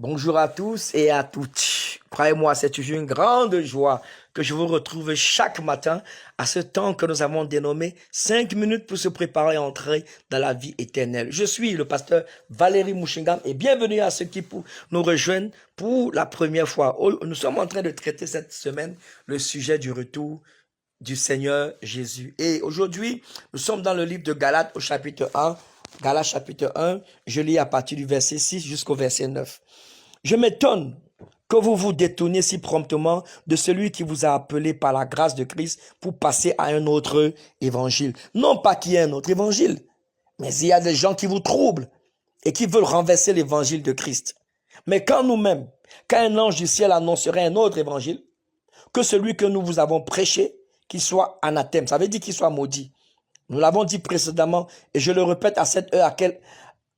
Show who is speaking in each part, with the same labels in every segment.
Speaker 1: Bonjour à tous et à toutes. Croyez-moi, c'est toujours une grande joie que je vous retrouve chaque matin à ce temps que nous avons dénommé 5 minutes pour se préparer à entrer dans la vie éternelle. Je suis le pasteur Valérie Mouchingam et bienvenue à ceux qui nous rejoignent pour la première fois. Nous sommes en train de traiter cette semaine le sujet du retour du Seigneur Jésus. Et aujourd'hui, nous sommes dans le livre de Galates au chapitre 1. Galates chapitre 1, je lis à partir du verset 6 jusqu'au verset 9. Je m'étonne que vous vous détourniez si promptement de celui qui vous a appelé par la grâce de Christ pour passer à un autre évangile. Non pas qu'il y ait un autre évangile, mais il y a des gens qui vous troublent et qui veulent renverser l'évangile de Christ. Mais quand nous-mêmes, quand un ange du ciel annoncerait un autre évangile, que celui que nous vous avons prêché, qu'il soit anathème, ça veut dire qu'il soit maudit. Nous l'avons dit précédemment et je le répète à cette heure,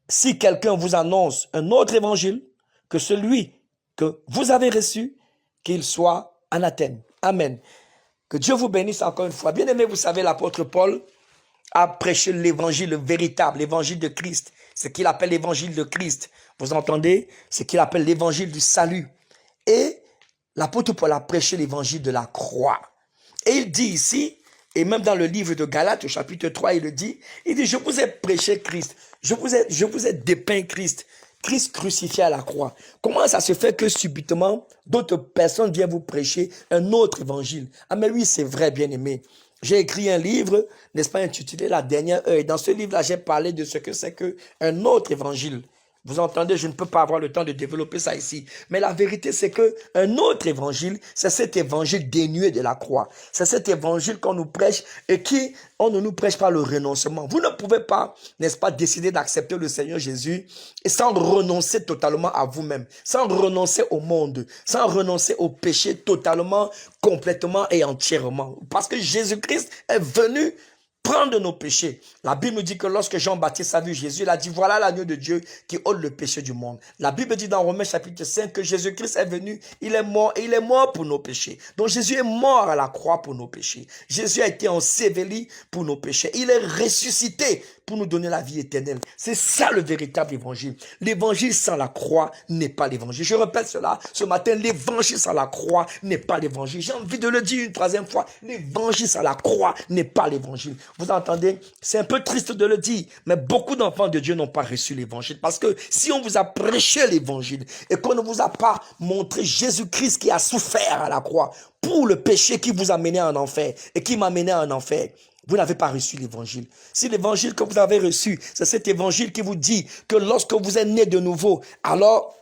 Speaker 1: si quelqu'un vous annonce un autre évangile que celui que vous avez reçu, qu'il soit anathème. Amen. Que Dieu vous bénisse encore une fois. Bien aimé, vous savez, l'apôtre Paul a prêché l'évangile, le véritable, l'évangile de Christ. Ce qu'il appelle l'évangile de Christ. Vous entendez? Ce qu'il appelle l'évangile du salut. Et l'apôtre Paul a prêché l'évangile de la croix. Et il dit ici, et même dans le livre de Galates, au chapitre 3, il dit, je vous ai prêché Christ, je vous ai dépeint Christ, Christ crucifié à la croix. Comment ça se fait que subitement, d'autres personnes viennent vous prêcher un autre évangile? Ah mais oui, c'est vrai, bien aimé. J'ai écrit un livre, n'est-ce pas, intitulé La dernière heure. Et dans ce livre-là, j'ai parlé de ce que c'est qu'un autre évangile. Vous entendez, je ne peux pas avoir le temps de développer ça ici. Mais la vérité, c'est que un autre évangile, c'est cet évangile dénué de la croix. C'est cet évangile qu'on nous prêche et on ne nous prêche pas le renoncement. Vous ne pouvez pas, n'est-ce pas, décider d'accepter le Seigneur Jésus et sans renoncer totalement à vous-même, sans renoncer au monde, sans renoncer au péché totalement, complètement et entièrement. Parce que Jésus-Christ est venu prendre nos péchés. La Bible nous dit que lorsque Jean-Baptiste a vu Jésus, il a dit, voilà l'agneau de Dieu qui ôte le péché du monde. La Bible dit dans Romains chapitre 5 que Jésus-Christ est venu, il est mort et il est mort pour nos péchés. Donc Jésus est mort à la croix pour nos péchés. Jésus a été enseveli pour nos péchés. Il est ressuscité pour nous donner la vie éternelle. C'est ça le véritable évangile. L'évangile sans la croix n'est pas l'évangile. Je répète cela ce matin, l'évangile sans la croix n'est pas l'évangile. J'ai envie de le dire une troisième fois, l'évangile sans la croix n'est pas l'évangile. Vous entendez? C'est un peu triste de le dire, mais beaucoup d'enfants de Dieu n'ont pas reçu l'évangile. Parce que si on vous a prêché l'évangile et qu'on ne vous a pas montré Jésus-Christ qui a souffert à la croix pour le péché qui vous a mené en enfer et qui m'a mené en enfer, vous n'avez pas reçu l'évangile. Si l'évangile que vous avez reçu, c'est cet évangile qui vous dit que lorsque vous êtes né de nouveau, alors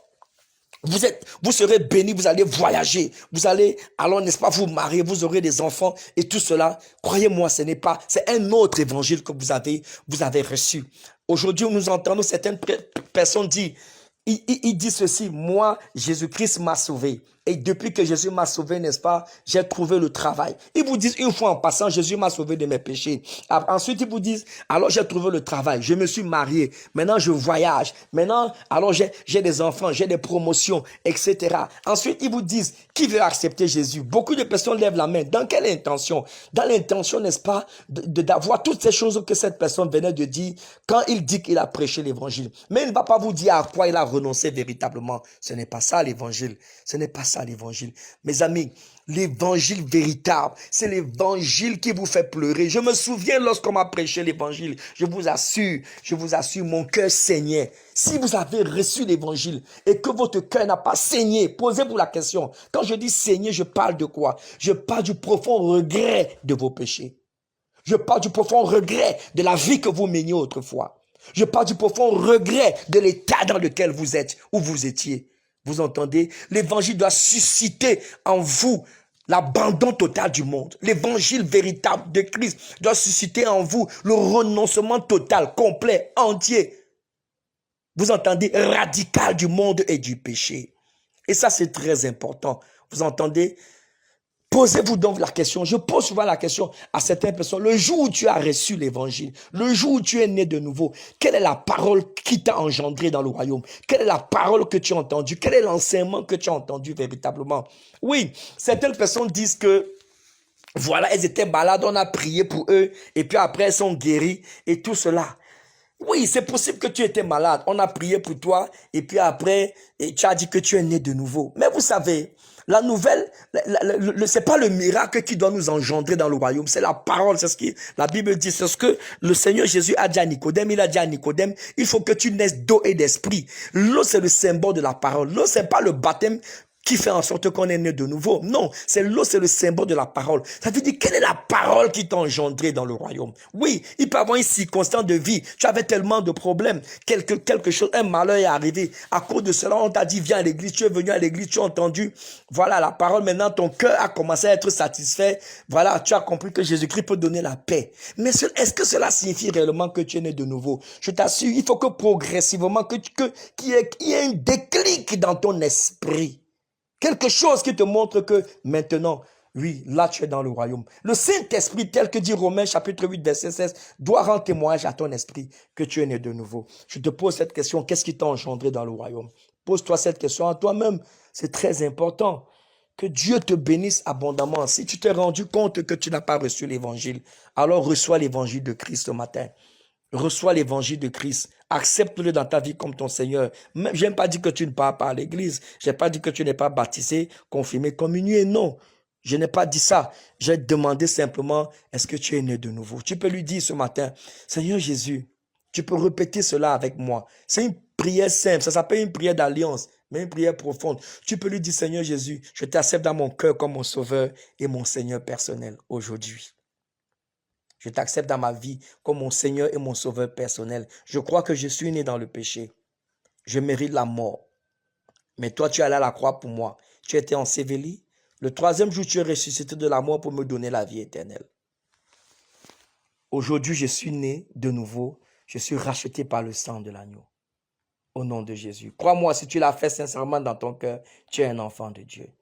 Speaker 1: vous serez bénis, vous allez voyager, vous allez, alors n'est-ce pas, vous marier, vous aurez des enfants et tout cela. Croyez-moi, c'est un autre évangile que vous avez reçu. Aujourd'hui, nous entendons certaines personnes dire, il dit ceci, moi, Jésus-Christ m'a sauvé. Et depuis que Jésus m'a sauvé, n'est-ce pas, j'ai trouvé le travail. Ils vous disent une fois en passant, Jésus m'a sauvé de mes péchés. Ensuite, ils vous disent, alors j'ai trouvé le travail, je me suis marié, maintenant je voyage, maintenant, alors j'ai des enfants, j'ai des promotions, etc. Ensuite, ils vous disent, qui veut accepter Jésus? Beaucoup de personnes lèvent la main. Dans quelle intention? Dans l'intention, n'est-ce pas, d'avoir toutes ces choses que cette personne venait de dire quand il dit qu'il a prêché l'évangile. Mais il ne va pas vous dire à quoi il a renoncé véritablement. Ce n'est pas ça l'évangile. Ce n'est pas ça l'évangile. Mes amis, l'évangile véritable, c'est l'évangile qui vous fait pleurer. Je me souviens lorsqu'on m'a prêché l'évangile, je vous assure, mon cœur saignait. Si vous avez reçu l'évangile et que votre cœur n'a pas saigné, posez-vous la question. Quand je dis saigner, je parle de quoi? Je parle du profond regret de vos péchés. Je parle du profond regret de la vie que vous meniez autrefois. Je parle du profond regret de l'état dans lequel vous êtes, où vous étiez. Vous entendez? L'évangile doit susciter en vous l'abandon total du monde. L'évangile véritable de Christ doit susciter en vous le renoncement total, complet, entier. Vous entendez? Radical du monde et du péché. Et ça, c'est très important. Vous entendez? Posez-vous donc la question, je pose souvent la question à certaines personnes, le jour où tu as reçu l'évangile, le jour où tu es né de nouveau, quelle est la parole qui t'a engendré dans le royaume? Quelle est la parole que tu as entendue? Quel est l'enseignement que tu as entendu véritablement? Oui, certaines personnes disent que voilà, elles étaient malades, on a prié pour eux, et puis après elles sont guéries, et tout cela. Oui, c'est possible que tu étais malade. On a prié pour toi et puis après, et tu as dit que tu es né de nouveau. Mais vous savez, la nouvelle, c'est pas le miracle qui doit nous engendrer dans le royaume, c'est la parole, c'est ce que la Bible dit, c'est ce que le Seigneur Jésus a dit à Nicodème. Il a dit à Nicodème, il faut que tu naisses d'eau et d'esprit. L'eau, c'est le symbole de la parole. L'eau, c'est pas le baptême qui fait en sorte qu'on est né de nouveau. Non, c'est l'eau, c'est le symbole de la parole. Ça veut dire, quelle est la parole qui t'a engendré dans le royaume? Oui, il peut y avoir une circonstance de vie. Tu avais tellement de problèmes. Quelque chose, un malheur est arrivé. À cause de cela, on t'a dit, viens à l'église. Tu es venu à l'église, tu as entendu. Voilà la parole. Maintenant, ton cœur a commencé à être satisfait. Voilà, tu as compris que Jésus-Christ peut donner la paix. Mais est-ce que cela signifie réellement que tu es né de nouveau? Je t'assure, il faut que progressivement, qu'il y ait un déclic dans ton esprit. Quelque chose qui te montre que maintenant, oui, là tu es dans le royaume. Le Saint-Esprit, tel que dit Romains chapitre 8, verset 16, doit rendre témoignage à ton esprit que tu es né de nouveau. Je te pose cette question, qu'est-ce qui t'a engendré dans le royaume? Pose-toi cette question à toi-même, c'est très important. Que Dieu te bénisse abondamment. Si tu t'es rendu compte que tu n'as pas reçu l'évangile, alors reçois l'évangile de Christ ce matin. Reçois l'évangile de Christ. Accepte-le dans ta vie comme ton Seigneur. Je n'ai pas dit que tu ne pars pas à l'église. Je n'ai pas dit que tu n'es pas baptisé, confirmé, communié. Non, je n'ai pas dit ça. J'ai demandé simplement, est-ce que tu es né de nouveau? Tu peux lui dire ce matin, Seigneur Jésus, tu peux répéter cela avec moi. C'est une prière simple. Ça s'appelle une prière d'alliance, mais une prière profonde. Tu peux lui dire, Seigneur Jésus, je t'accepte dans mon cœur comme mon sauveur et mon Seigneur personnel aujourd'hui. Je t'accepte dans ma vie comme mon Seigneur et mon Sauveur personnel. Je crois que je suis né dans le péché. Je mérite la mort. Mais toi, tu es allé à la croix pour moi. Tu étais enseveli. Le troisième jour, tu es ressuscité de la mort pour me donner la vie éternelle. Aujourd'hui, je suis né de nouveau. Je suis racheté par le sang de l'agneau. Au nom de Jésus. Crois-moi, si tu l'as fait sincèrement dans ton cœur, tu es un enfant de Dieu.